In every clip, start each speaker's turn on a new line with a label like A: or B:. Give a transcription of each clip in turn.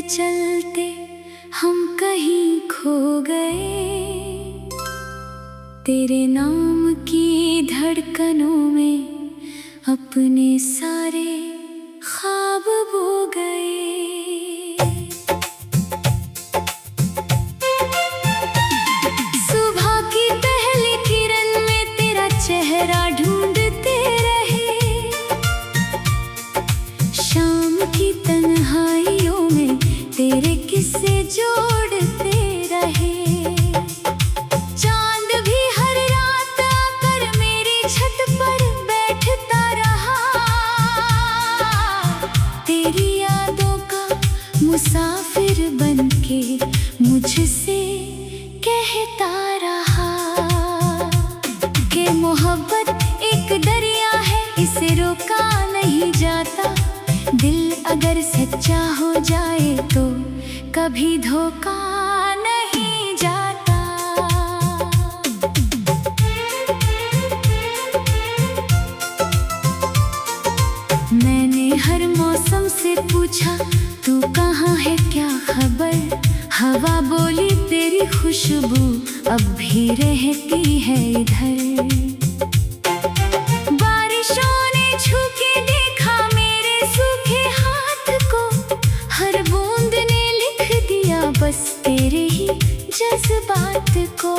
A: चलते हम कहीं खो गए। तेरे नाम की धड़कनों में अपने सारे ख्वाब बो गए। सुबह की पहली किरण में तेरा चेहरा ढूंढते रहे, शाम की तन्हाइयों में तेरे किस्से जोड़ते रहे। चांद भी हर रात आकर मेरी छत पर बैठता रहा, तेरी यादों का मुसाफिर बनके मुझसे कहता रहा कि मोहब्बत एक दरिया है, इसे रोका नहीं जाता। दिल अगर सच्चा हो जाए तो कभी धोखा नहीं जाता। मैंने हर मौसम से पूछा तू कहाँ है, क्या खबर। हवा बोली तेरी खुशबू अब भी रहती है इधर। बारिशों ने छू के देखा मेरे सूखे हाथ को, हर बूंद ने लिख दिया बस तेरे ही जज्बात को।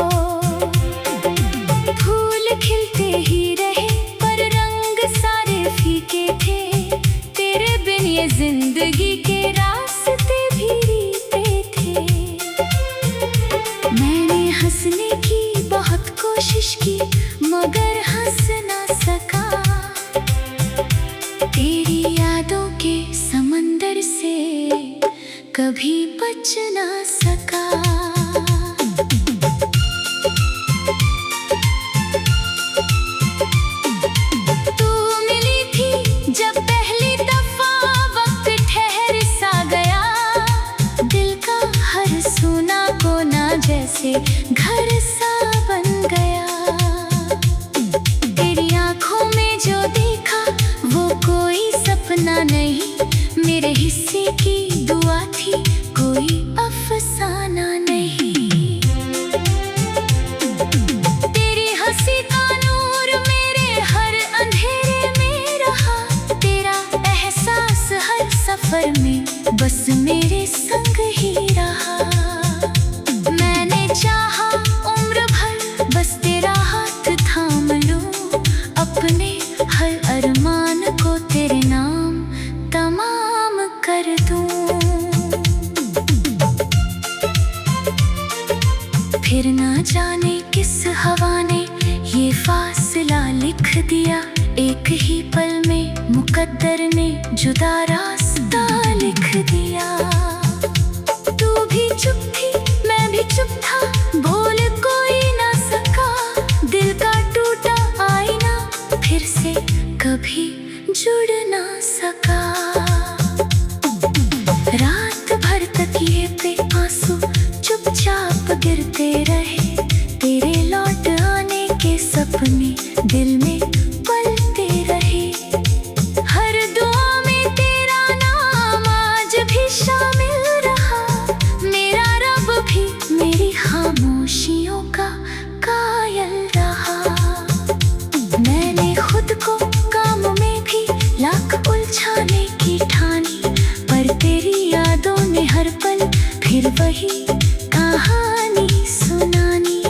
A: फूल खिलते ही रहे पर रंग सारे फीके थे, तेरे बिन ये जिंदगी के रास्ते भी रीते थे। मैंने हंसने की बहुत कोशिश की मगर हंस ना सका, तेरी यादों के समंदर से कभी बच ना सका। तू मिली थी जब पहली दफा, वक्त ठहर सा गया। दिल का हर सुना कोना जैसे घर सा बन गया। तेरी आंखों में जो देखा वो कोई सपना नहीं, मेरे हिस्से की दुआ थी कोई अफसाना नहीं। तेरी हंसी का नूर मेरे हर अंधेरे में रहा, तेरा एहसास हर सफर में बस मेरे संग ही रहा। मैंने चाहा उम्र भर बस तेरा हाथ थाम लूं, अपने हर अरमान को तेरे नाम तमाम कर दूं। फिर ना जाने किस हवा ने ये फासला लिख दिया, एक ही पल में मुकद्दर ने जुदा रास्ता लिख दिया। तू भी चुप थी मैं भी चुप था, भूल कोई ना सका। दिल का टूटा आईना फिर से कभी जुड़ ना सका। रात भर तकिए पे आंसू चुपचाप गिरते रहे, तेरे लौट आने के सपने दिल में पलते रहे। हर दुआ में तेरा नाम आज भी शामिल रहा, मेरा रब भी मेरी खामोशियों का कायल रहा। मैंने खुद को काम में भी लाख उलझाने की ठानी, पर तेरी यादों ने हर पल फिर वही कहानी सुनानी।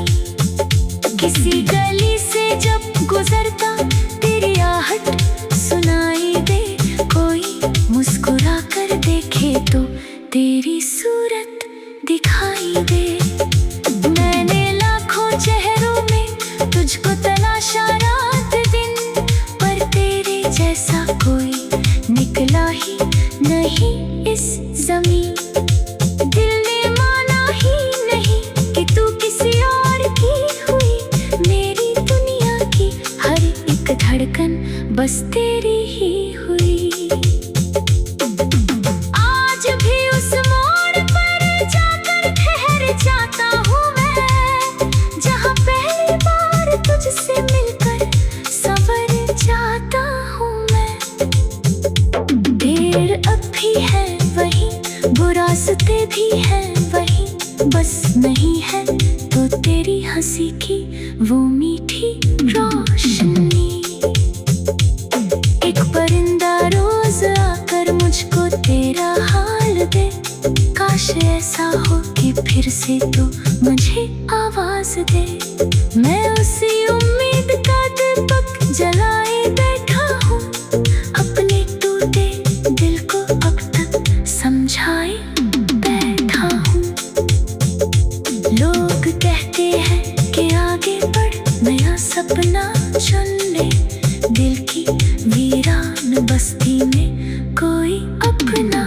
A: किसी गली से जब गुजरता तेरी आहट सुनाई दे, कोई मुस्कुरा कर देखे तो तेरी सूरत दिखाई दे। मैंने लाखों चेहरों में तुझको तलाशा रात दिन, पर तेरे जैसा कोई निकला ही नहीं इस ज़मीं। दिल ने माना ही नहीं कि तू किसी और की हुई, मेरी दुनिया की हर एक धड़कन बस तेरी ही हुई। आज भी उस मोड़ पर जाकर ठहर जाता हूँ मैं, जहाँ पहली बार तुझसे मिलकर संवर जाता हूँ मैं। देर अब भी है वही वो रास्ते भी हैं वही, बस नहीं है तो तेरी हंसी की वो मीठी रोशनी। एक परिंदा रोज आकर मुझको तेरा हाल दे, काश ऐसा हो कि फिर से तो मुझे आवाज दे। मैं उसी उम्मीद का दीपक जलाए बैठा हूँ, अपने टूटे दिल को अब तक समझाए बैठा हूँ। लोग कहते हैं कि आगे बढ़, नया सपना चुन ले, दिल की वीरान बस्ती में कोई अपना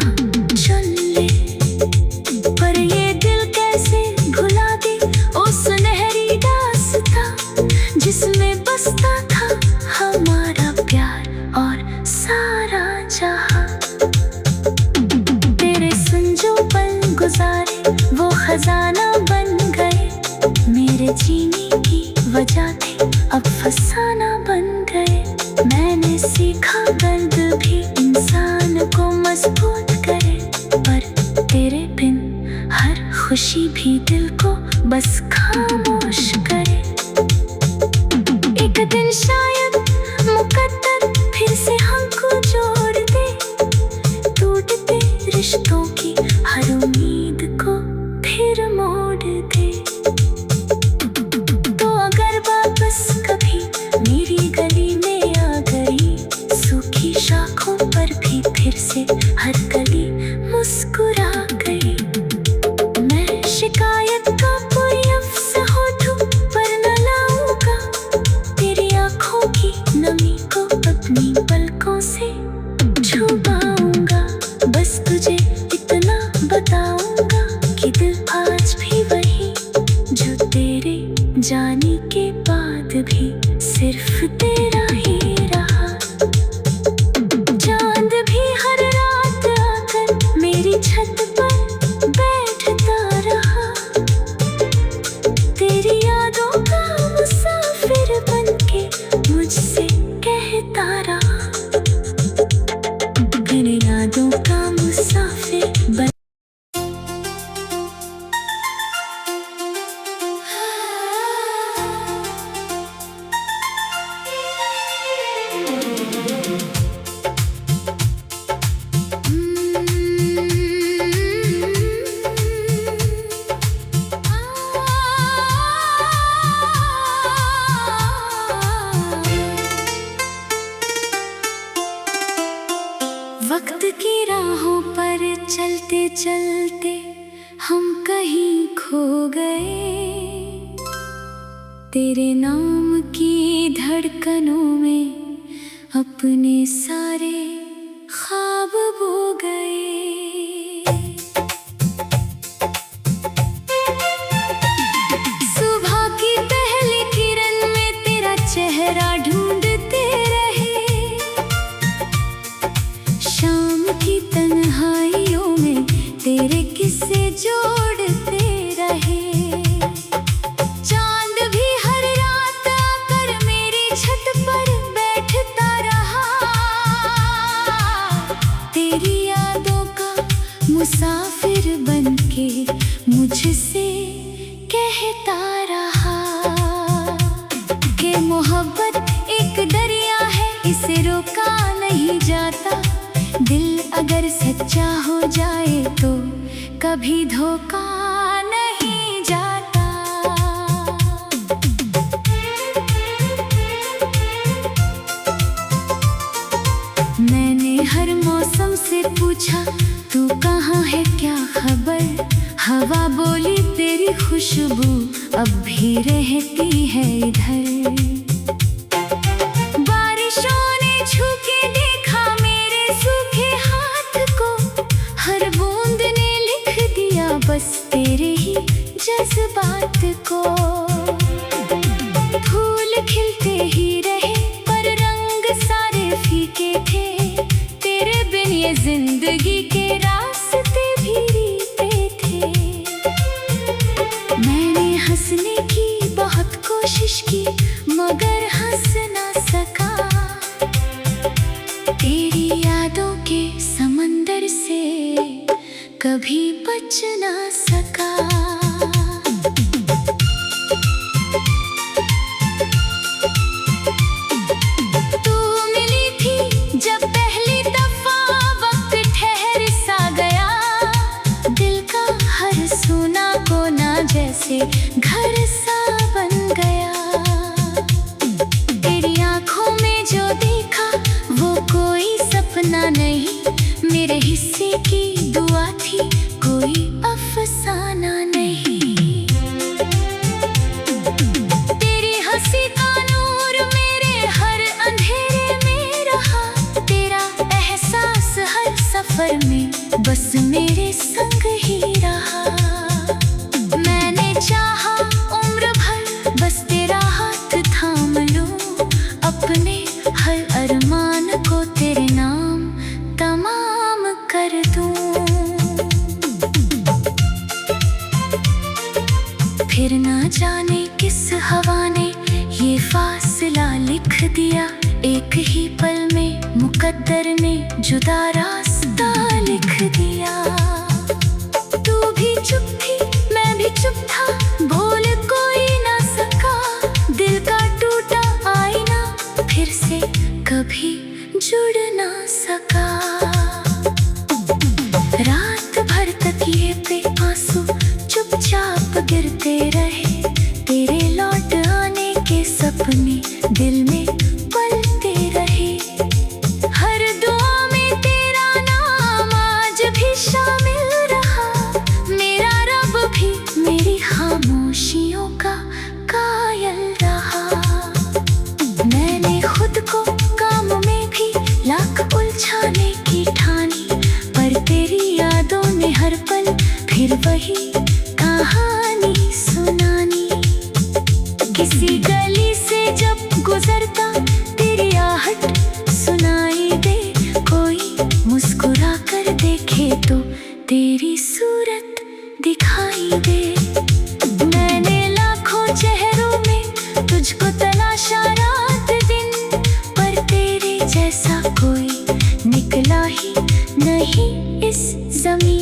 A: चुन ले। पर ये दिल कैसे भुला दे ओ सुनहरी दास्तां, जिसमें बसता था हमारा प्यार और सारा जहां। तेरे संग जो पल गुजारे वो खजाना बन गए, मेरे जीने की वजह थे अब फसाना बन गए। मैंने सीखा दर्द भी इंसान को मजबूत करे, पर तेरे बिन हर खुशी भी दिल को बस खामोश करे। एक दिन शायद मुकद्दर फिर से हमको जोड़ दे, टूटते रिश्तों की हर उम्मीद को फिर मोड़ दे। तो अगर वापस कभी मेरी गली में आ गई, सूखी शाखों पर भी फिर से हर कली मुस्कुरा गई। मैं शिकायत का कोई लफ्ज़ होठों पर न लाऊंगा, तेरी आँखों की नमी को अपनी पलकों से छुपाऊंगा। बस तुझे इतना बताऊंगा कि दिल आज भी वही, जो तेरे जाने के बाद भी सिर्फ तेरा ही रहा। चांद भी हर रात आकर मेरी छत पर बैठता रहा, तेरी यादों का मुसाफिर बनके मुझसे कहता रहा। तेरी यादों का मुसाफिर बन वक्त की राहों पर चलते चलते हम कहीं खो गए, तेरे नाम की धड़कनों में अपने सारे ख्वाब बो गए। सुबह की पहली किरण में तेरा चेहरा ढूंढते रहे, शाम की तन्हाइयों में तेरे किस्से जोड़ते रहे। चांद भी हर रात आकर मेरी छत पर बैठता रहा, तेरी यादों का मुसाफिर बनके मुझसे कहता रहा कि मोहब्बत एक दरिया है, इसे रोका नहीं जाता। दिल अगर सच्चा हो जाए तो कभी धोखा नहीं जाता। मैंने हर मौसम से पूछा तू कहाँ है क्या खबर, हवा बोली तेरी खुशबू अब भी रहती है इधर। बारिशों ने छू के देखा मेरे सूखे हाथ को, हर बूंद ने लिख दिया बस तेरे ही जज्बात को। फूल खिलते ही रहे पर रंग सारे फीके थे, तेरे बिन ये जिंदगी के रास्ते भी रीते थे। मैंने हंसने की बहुत कोशिश की मगर हंस ना सका, तेरी यादों के समंदर से कभी कभी बच ना सका। तू मिली थी जब पहली दफा, वक्त ठहर सा गया। दिल का हर सुना कोना जैसे घर सा बन गया। तेरी आंखों में जो देखा वो कोई सपना नहीं, मेरे हिस्से की दुआ थी, कोई अफसाना नहीं। तेरी हंसी का नूर मेरे हर अंधेरे में रहा। तेरा एहसास हर सफर में बस मेरे संग ही रहा। मैंने चाहा उम्र भर बस तेरा हाथ थाम लूं, अपने हर अरमान को तेरे नाम तमाम कर दूं। फिर ना जाने किस हवा ने ये फासला लिख दिया। एक ही पल में मुकद्दर ने जुदा रास्ता लिख दिया। तू भी चुप थी मैं भी चुप था, बोल कोई ना सका। दिल का टूटा आईना फिर से कभी जुड़ ना सका। रात भर तकिए पे आंसू चुपचाप गिरते रहे। तेरे लौट आने के सपने दिल में पलते रहे। हर दुआ में तेरा नाम आज भी शामिल रहा। मेरा रब भी मेरी खामोशियों का कायल रहा। मैंने खुद को काम में भी लाख उलझाने की ठानी, पर तेरी यादों ने हर पल फिर वही कहानी सुनानी। किसी गली से जब गुजरता तेरी आहट सुनाई दे। कोई मुस्कुरा कर देखे तो तेरी सूरत दिखाई दे। मैंने लाखों चेहरों में तुझको तलाशा रात दिन, पर तेरे जैसा कोई निकला ही नहीं इस ज़मीं।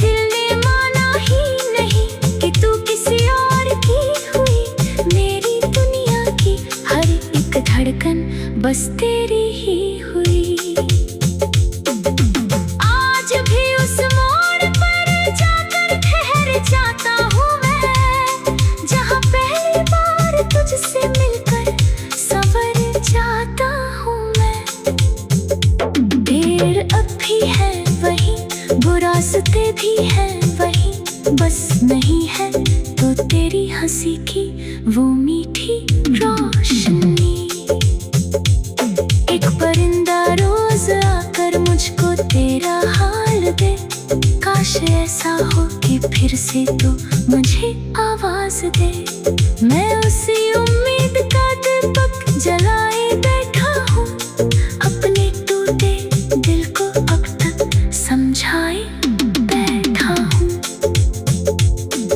A: दिल ने माना ही नहीं कि तू किसी और की हुई। मेरी दुनिया की हर एक धड़कन बस तेरी ही हुई। आज भी उस मोड़ पर जाकर ठहर जाता हूँ मैं, जहाँ पहली बार तुझसे मिलकर संवर जाता हूँ मैं। देर अब भी है वही, वो रास्ते भी है वही, बस नहीं है तो तेरी हंसी की वो मीठी रोशनी। एक परिंदा रोज आकर मुझको तेरा हाल दे। काश ऐसा हो कि फिर से तो मुझे आवाज दे। मैं उसी उम्मीद का दीपक जलाए बैठा हूँ, अपने टूटे दिल को अब तक समझाए बैठा हूँ।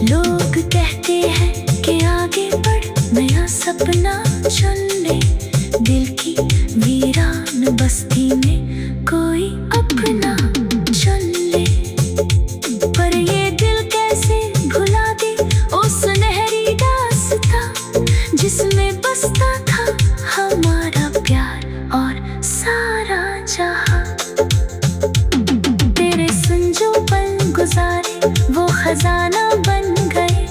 A: लोग कहते हैं कि आगे बढ़ नया सपना चुन ले। दिल की वीरान बस्ती में कोई अपना चुन ले। पर ये दिल कैसे भुला दे ओ सुनहरी दास्तां, जिसमें बसता था हमारा प्यार और सारा जहां। तेरे सुन जो पल गुजारे वो खजाना बन गए।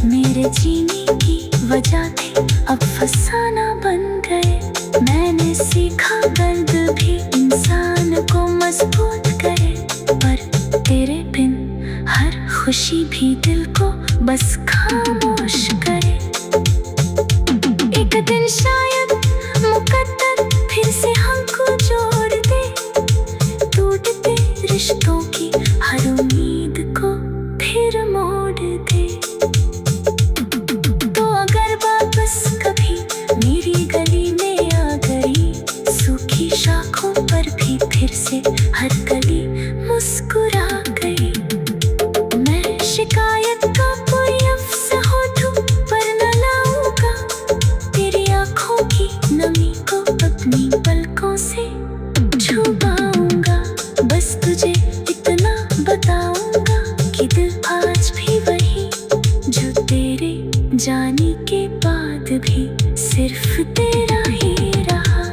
A: मेरे जीने की वजह थे अब फसाना बन गए। मैंने सीखा दर्द भी इंसान को मजबूत करे, पर तेरे बिन हर खुशी भी दिल को बस खामोश करे। एक दिन शायद मुकद्दर फिर से हमको जोड़ दे। टूटते रिश्तों की हर उम्मीद को फिर मोड़ दे। तो अगर वापस कभी मेरी गली में आ गई, सूखी शाखों पर भी फिर से हर कली मुस्कुरा गई। मैं शिकायत का कोई लफ्ज़ होठों पर न लाऊंगा, तेरी आंखों कहूँगा कि दिल आज भी वही, जो तेरे जाने के बाद भी सिर्फ तेरा ही रहा।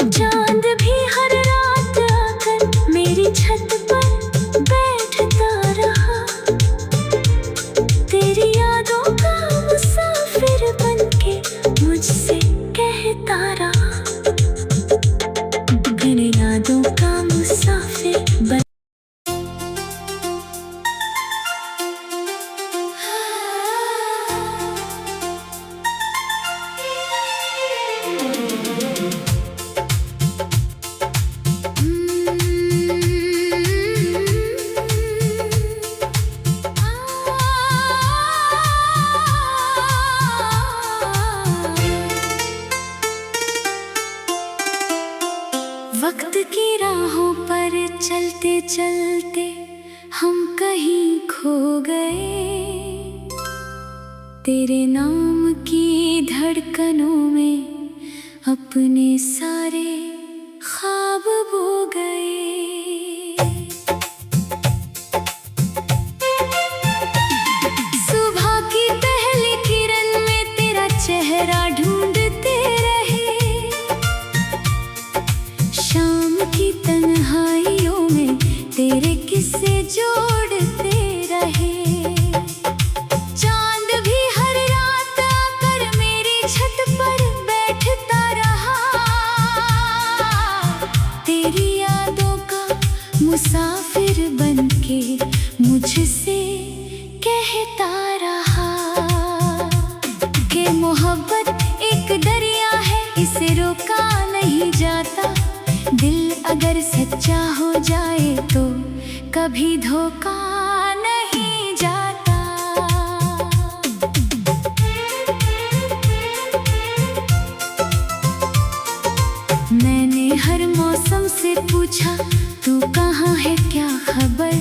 A: चांद भी हर रात आकर मेरी छत पर बैठता रहा, तेरी यादों का मुसाफिर बनके मुझसे कहता रहा, मेरी यादों का मुसाफिर बन। वक्त की राहों पर चलते चलते हम कहीं खो गए, तेरे नाम की धड़कनों में अपने सारे ख्वाब बो गए। सुबह की पहली किरण में तेरा चेहरा ढूंढते रहे, शाम की तन्हाइयों में तेरे किस्से जोड़ते रहे। चांद भी हर रात आकर मेरी छत पर बैठता रहा, तेरी यादों का मुसाफिर बनके मुझसे कहता रहा कि मोहब्बत एक दरिया है, इसे रोका नहीं जाता, दिल अगर सच्चा हो जाए तो कभी धोखा नहीं जाता। मैंने हर मौसम से पूछा तू कहाँ है क्या खबर,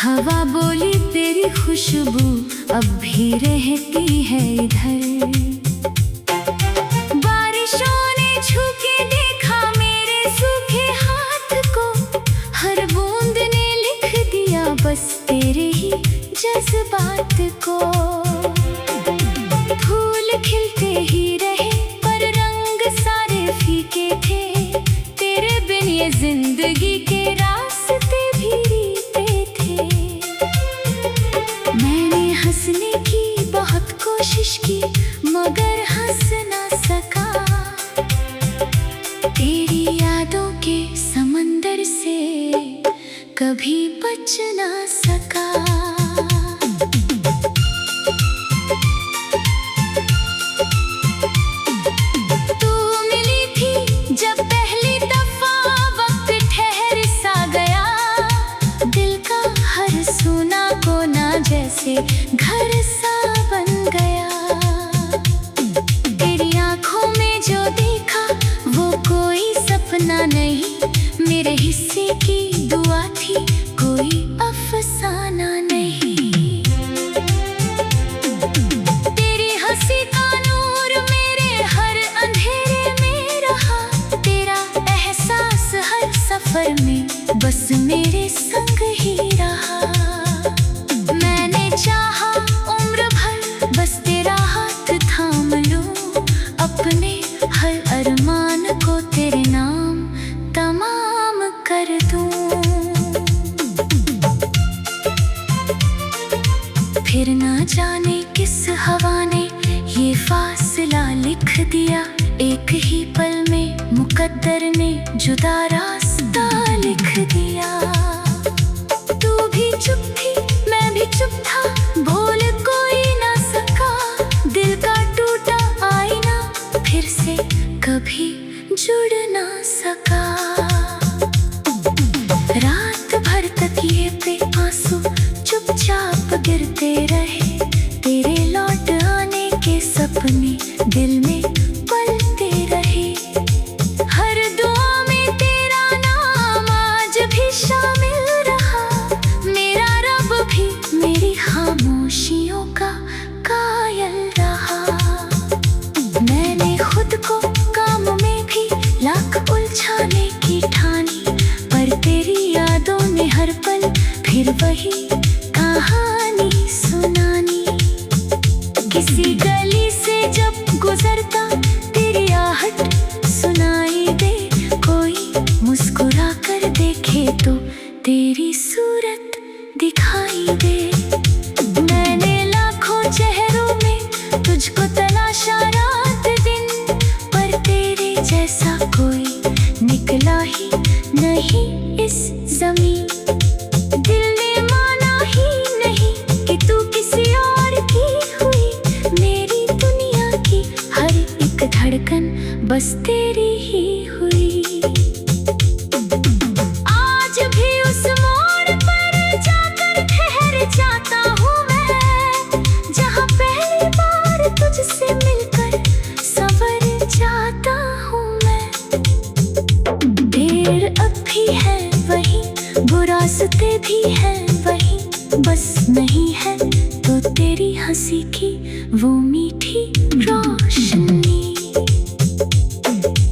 A: हवा बोली तेरी खुशबू अब भी रहती है इधर। बारिशों ने छू के देखा मेरे सूखे हाथ को, हर बूंद ने लिख दिया बस तेरे ही जज्बात को। फूल खिलते ही रहे पर रंग सारे फीके थे, तेरे बिन ये जिंदगी के रास्ते भी रीते थे। मैंने हंसने की बहुत कोशिश की मगर हंस ना सका, तेरी यादों के समंदर से कभी बच ना सका। तू मिली थी जब पहली दफा, वक्त ठहर सा गया, दिल का हर सुना कोना जैसे घर सा बन गया। तेरी आंखों में जो देखा वो कोई सपना नहीं, मेरे हिस्से की दुआ थी कोई अफसाना नहीं। तेरी हंसी का नूर मेरे हर अंधेरे में रहा, तेरा एहसास हर सफर में बस मेरे संग ही रहा। मैंने चाहा उम्र भर बस तेरा हाथ थाम लूं, अपने हर अरमान को तेरे नाम तमाम कर दूं। फिर ना जाने किस हवा ने ये फासला लिख दिया, एक ही पल में मुकद्दर ने जुदा रास्ता लिख दिया। तू भी चुप थी मैं भी चुप था, भूल कोई ना सका, दिल का टूटा आईना फिर से कभी जुड़ ना सका। रात भर तकिए पे आंसू चुपचाप गिरते रहे, तेरे लौट आने के सपने दिल में पलते रहे। हर दुआ में तेरा नाम आज भी शामिल रहा, मेरा रब भी मेरी खामोशियों का कायल रहा। मैंने खुद को काम में भी लाख उलझाने की ठानी, पर तेरी यादों ने हर पल फिर वही कहानी सुनानी। किसी गली से जब गुजरता तेरी आहट सुनाई दे, कोई मुस्कुरा कर देखे तो तेरी सूरत दिखाई दे। मैंने लाखों चेहरों में तुझको तलाशा रात दिन, पर तेरे जैसा कोई निकला ही नहीं इस ज़मीं। दिल ने माना ही नहीं कि तू किसी और की हुई, मेरी दुनिया की हर एक धड़कन बस तेरी ही हुई। आज भी उस मोड़ पर जाकर ठहर जाता हूँ मैं, जहाँ पहली बार तुझसे मिलकर संवर जाता हूँ मैं। देर अब भी है वही, वो रास्ते भी है वही, बस नहीं है तो तेरी हंसी की वो मीठी रोशनी।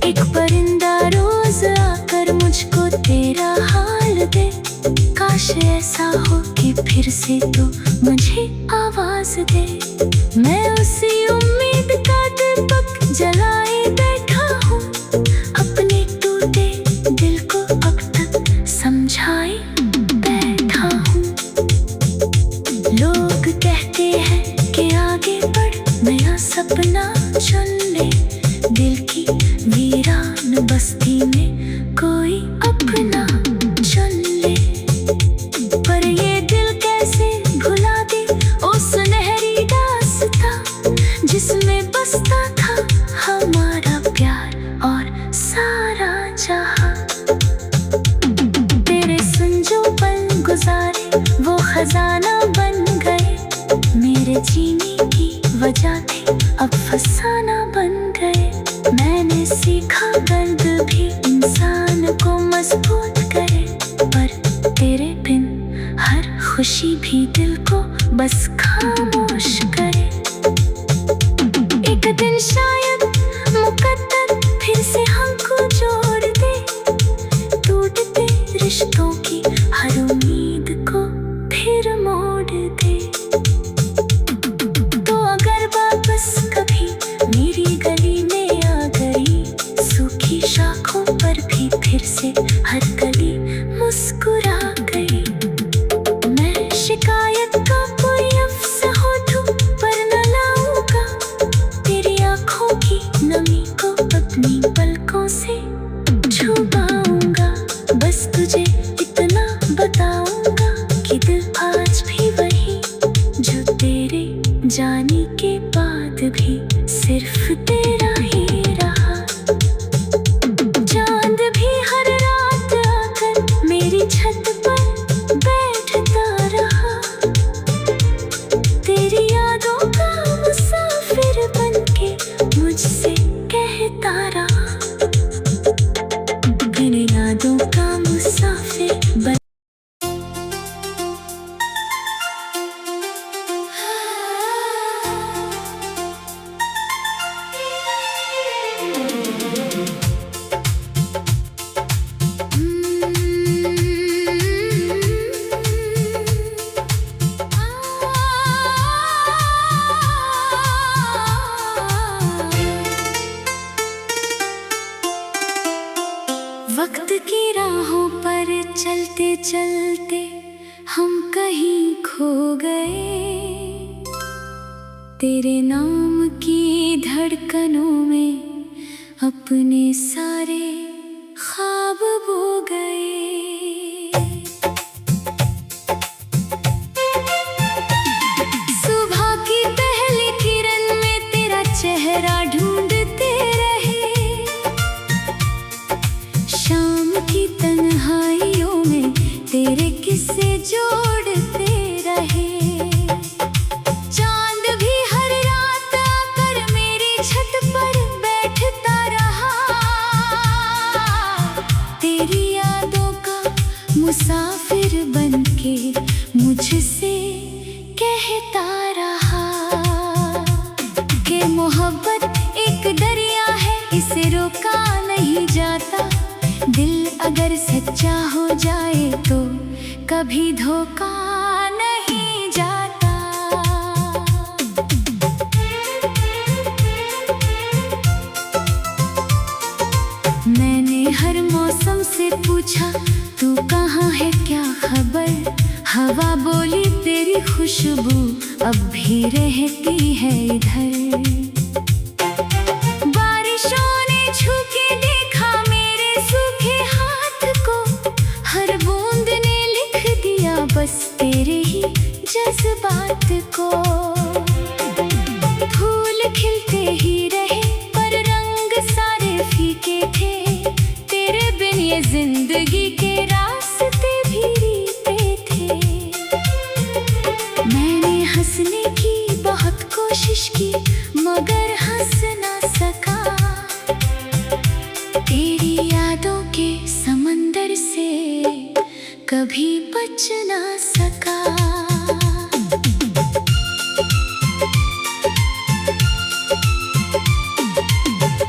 A: एक परिंदा रोज आकर मुझको तेरा हाल दे, काश ऐसा हो कि फिर से तो मुझे आवाज दे। मैं उसी उम्मीद का दीपक जलाए बैठा हूँ, अपने टूटे दिल को अब तक समझाए बैठा हूँ। लोग कहते हैं कि आगे बढ़, नया सपना चुन ले, दिल की वीरान बस्ती में कोई अपना चुन ले। पर ये दिल कैसे भुला दे ओ सुनहरी दास्तां, जिसमें बसता था हमारा प्यार और सारा जहां। तेरे सुन जो पल गुजारे वो खजाना बन गए, मेरे जीने की वजह थे अब फसाना बन गए। मैंने सीखा दर्द भी इंसान को मजबूत करे, पर तेरे बिन हर खुशी भी दिल को बस खामोश करे। एक दिन शायद मुकद्दर फिर से हमको जोड़ दे, टूटते रिश्तों की हर उम्मीद को फिर मोड़ दे। तो अगर वापस कभी मेरी गली में आ गई, सूखी शाखों पर भी फिर से हर कली मुस्कुरा गई। मैं शिकायत का कोई लफ्ज़ होठों पर न लाऊंगा, तेरी आँखों की नमी को अपनी पलकों से छुपाऊंगा। बस तुझे इतना बताऊंगा कि दिल आज भी वही, जो तेरे जाने के बाद भी सिर्फ तेरा ही रहा। चांद भी हर रात आकर मेरी छत पर बैठता रहा, तेरी यादों का मुसाफिर बनके मुझसे कहता रहा। मेरी यादों का मुसाफिर बन वक्त की राहों पर चलते चलते हम कहीं खो गए, तेरे नाम की धड़कनों में अपने सारे ख्वाब बो गए। सुबह की पहली किरण में तेरा चेहरा ढूंढते रहे, शाम की तन्हाइयों में तेरे किस्से जोड़ते रहे। चांद भी हर रात आकर मेरी छत पर बैठता रहा, तेरी यादों का मुसाफिर बनके मुझसे कहता रहा कि मोहब्बत एक दरिया है, इसे रोका नहीं जाता। दिल अगर सच्चा हो जाए तो कभी धोखा पूछा तू कहाँ है, क्या खबर। हवा बोली तेरी खुशबू अब भी रहती है इधर। बारिशों ने छू के देखा मेरे सूखे हाथ को, हर बूंद ने लिख दिया बस तेरे ही जज्बात को। फूल खिलते ही रहे पर रंग सारे फीके थे, तेरे बिन ये जिंदगी के रास्ते भी रीते थे। मैंने हंसने की बहुत कोशिश की मगर हंस ना सका, तेरी यादों के समंदर से कभी बच ना सका।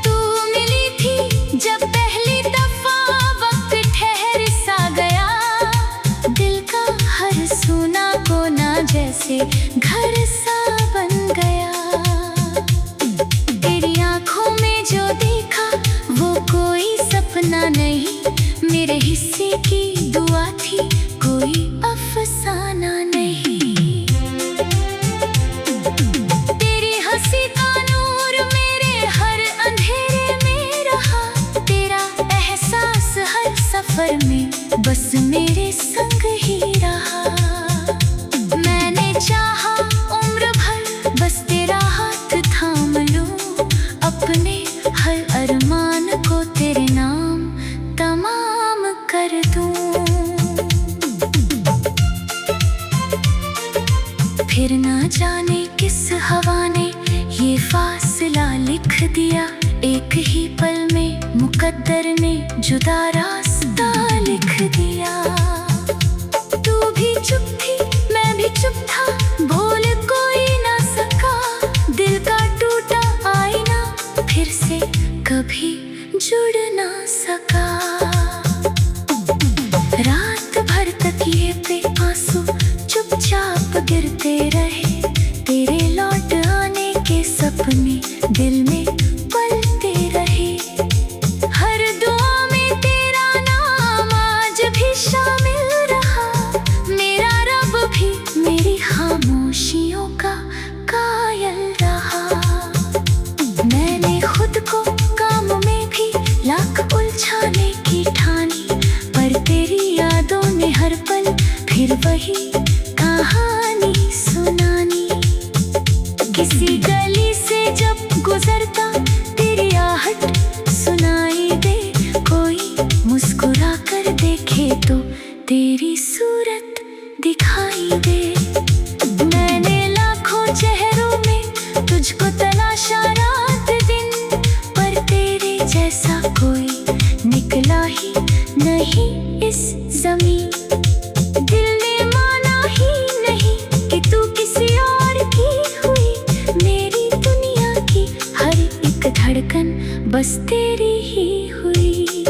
A: तू मिली थी जब पहली दफा, वक्त ठहर सा गया, दिल का हर सुना कोना जैसे घर सा बन गया। तेरी आंखों में जो देखा वो कोई सपना नहीं, मेरे हिस्से की दुआ थी कोई अफसाना नहीं। तेरी हंसी का नूर मेरे हर अंधेरे में रहा, तेरा एहसास हर सफर में बस मेरे संग ही रहा। मैंने चाहा उम्र भर बस तेरा हाथ थाम लूं, अपने हर अरमान को तेरे नाम तमाम कर दूं। फिर ना जाने किस हवा ने ये फासला लिख दिया, एक ही पल में मुकद्दर ने जुदा रास्ता लिख दिया। तू भी चुप थी मैं भी चुप था, भूल कोई ना सका, दिल का टूटा आईना फिर से कभी जुड़ ना सका। रात भर तकिए पे आंसू चुपचाप गिरते रहे, तेरे लौट आने के सपने दिल में पलते रहे। हर दुआ में तेरा नाम आज भी शामिल रहा, मेरा रब भी मेरी खामोशियों का कायल रहा। मैंने खुद को काम में भी लाख उलझाने की ठानी, पर तेरी यादों ने हर पल फिर वही कहानी सुनानी। किसी गली से जब गुजरता तेरी आहट सुनाई दे, कोई मुस्कुरा कर देखे तो तेरी सूरत दिखाई दे। मैंने लाखों चेहरों में तुझको तलाशा रात दिन, पर तेरे जैसा कोई निकला ही नहीं इस ज़मीं। दिल ने माना ही नहीं कि तू किसी और की हुई, मेरी दुनिया की हर एक धड़कन बस तेरी ही हुई।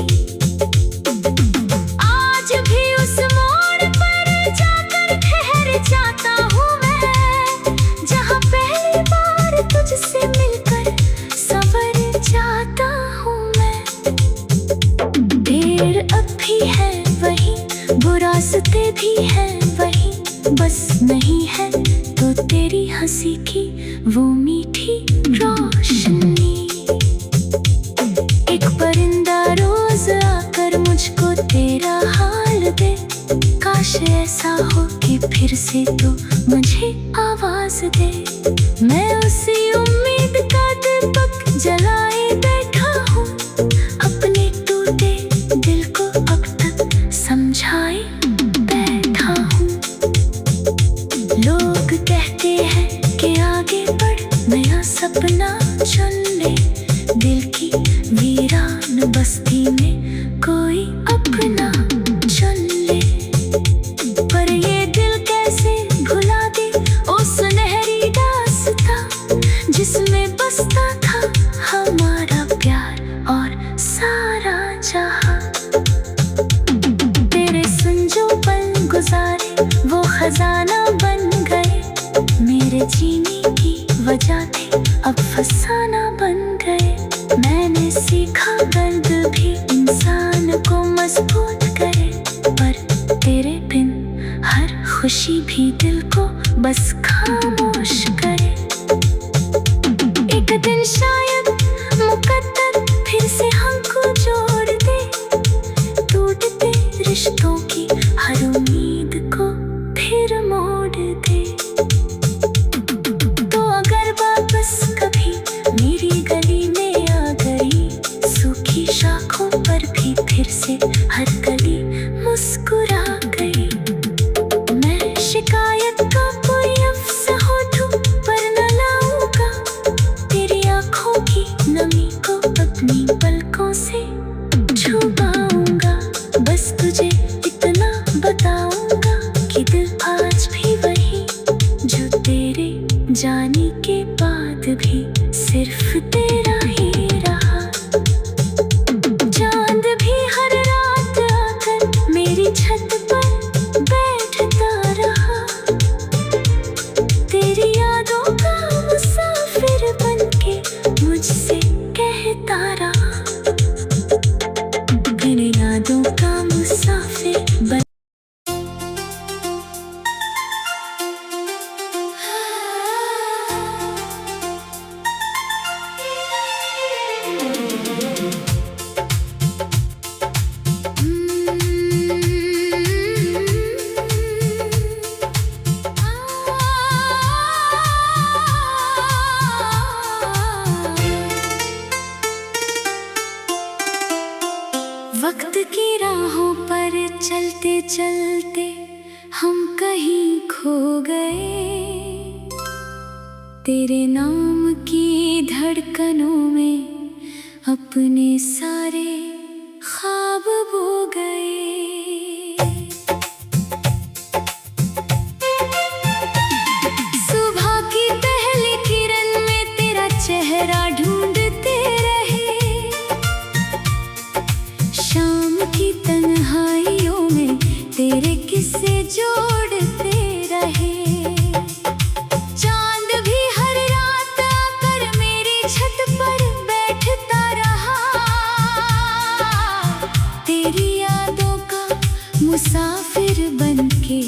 A: आज भी उस मोड़ पर जाकर ठहर जाता हूँ मैं, जहाँ पहली बार तुझसे मिलकर संवर जाता हूँ मैं। देर अब भी है वही, वो रास्ते भी है वही, बस नहीं है तो तेरी हंसी की वो मीठी रोशनी। एक परिंदा रोज आकर मुझको तेरा हाल दे, काश ऐसा हो कि फिर से तो मुझे आवाज दे। मैं उसी उम्मीद का दीपक जलाए बैठा हूँ, अपने टूटे दिल को अब तक समझाए बैठा हूँ। लोग कहते हैं कि आगे बढ़ नया सपना चुन ले, दिल की वीरान बस्ती में कोई अपना चुन ले। पर ये दिल कैसे भुला दे ओ सुनहरी दास्तां, जिसमें बसता था हमारा प्यार और सारा जहां। तेरे सुन जो पल गुजारे वो खजाना बन गए, मेरे जीने की वजह थे अब फसाना बन गए। मैंने सीखा दर्द भी इंसान को मजबूत कर खुशी भी दिल को बस खामोश करे। एक दिन शायद मुकद्दर फिर से हमको जोड़ दे, टूटते रिश्तों की हर उम्मीद को फिर मोड़ दे। तो अगर वापस कभी मेरी गली में आ गई, सूखी शाखों पर भी फिर से हर कली मुस्कुरा गई। मैं शिकायत का कोई लफ्ज़ होठों पर न लाऊंगा, तेरी आँखों की नमी को अपनी पलकों से छुपाऊंगा। बस तुझे इतना बताऊंगा कि दिल आज भी वही, जो तेरे जाने के बाद भी सिर्फ तेरा ही रहा। चांद भी हर रात आकर मेरी छत पर बैठता रहा, तेरी यादों का मुसाफिर बनके मुझसे कहता रहा। मेरी यादों का मुसाफिर बन वक्त की राहों पर चलते चलते हम कहीं खो गए, तेरे नाम की धड़कनों में अपने सारे ख्वाब बो गए। सुबह की पहली किरण में तेरा चेहरा ढूंढते रहे, शाम की तन्हाइयों में तेरे किस्से जोड़ते रहे। चांद भी हर रात आकर मेरी छत पर बैठता रहा, तेरी यादों का मुसाफिर बनके